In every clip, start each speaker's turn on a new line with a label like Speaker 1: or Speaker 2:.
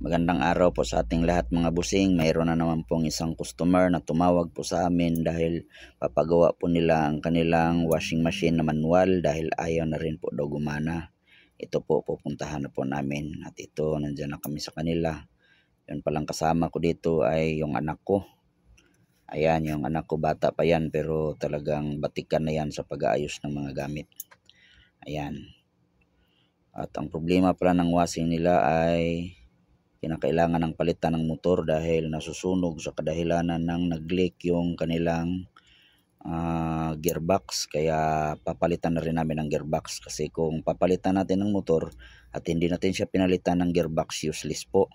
Speaker 1: Magandang araw po sa ating lahat mga busing. Mayroon na naman pong isang customer na tumawag po sa amin dahil papagawa po nila ang kanilang washing machine na manual dahil ayaw na rin po daw gumana. Ito po, pupuntahan na po namin at ito, nandiyan na kami sa kanila. Yun palang kasama ko dito ay yung anak ko. Ayan, yung anak ko, bata pa yan pero talagang batikan na yan sa pag-aayos ng mga gamit. Ayan. At ang problema pala ng washing nila ay kinakailangan ng palitan ng motor dahil nasusunog sa kadahilanan ng nag-leak yung kanilang gearbox. Kaya papalitan na rin namin ng gearbox kasi kung papalitan natin ng motor at hindi natin siya pinalitan ng gearbox, useless po.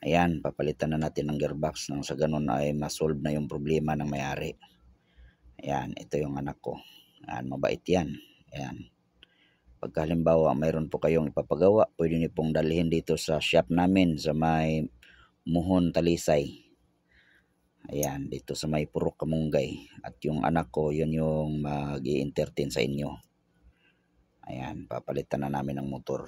Speaker 1: Ayan, papalitan na natin ng gearbox nang sa ganun ay masolve na yung problema ng may-ari. Ayan, ito yung anak ko. Ayan, mabait yan. Ayan. Pagka halimbawa mayroon po kayong ipapagawa, pwede niyo pong dalhin dito sa shop namin sa may Muhon, Talisay. Ayan, dito sa may Purok Kamunggay. At yung anak ko, yun yung mag-i-entertain sa inyo. Ayan, papalitan na namin ng motor.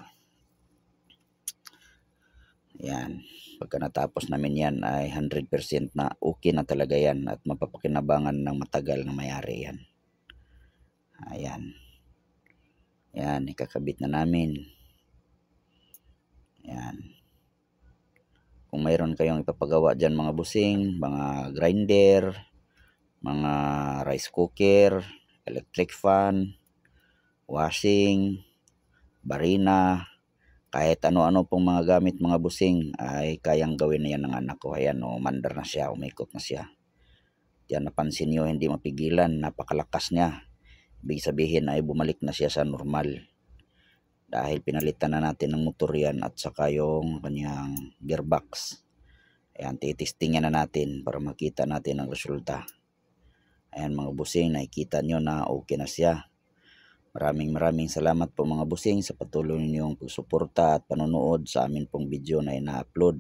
Speaker 1: Ayan, pagka natapos namin yan ay 100% na okay na talaga yan at mapapakinabangan ng matagal na may-ari yan. Ayan. Ayan, ikakabit na namin. Ayan. Kung mayroon kayong ipapagawa dyan mga busing, mga grinder, mga rice cooker, electric fan, washing, barina, kahit ano-ano pong mga gamit mga busing ay kayang gawin na yan ng anak ko. Ayan o, mandar na siya, umikot na siya. Diyan napansin nyo, hindi mapigilan, napakalakas niya. Ibig sabihin ay bumalik na siya sa normal. Dahil pinalitan na natin ng motor yan at saka yung kanyang gearbox. Ayan, titistingan na natin para makita natin ang resulta. Ayan mga busing, nakikita nyo na okay na siya. Maraming salamat po mga busing sa patuloy ninyong pagsuporta at panonood sa amin pong video na ina-upload.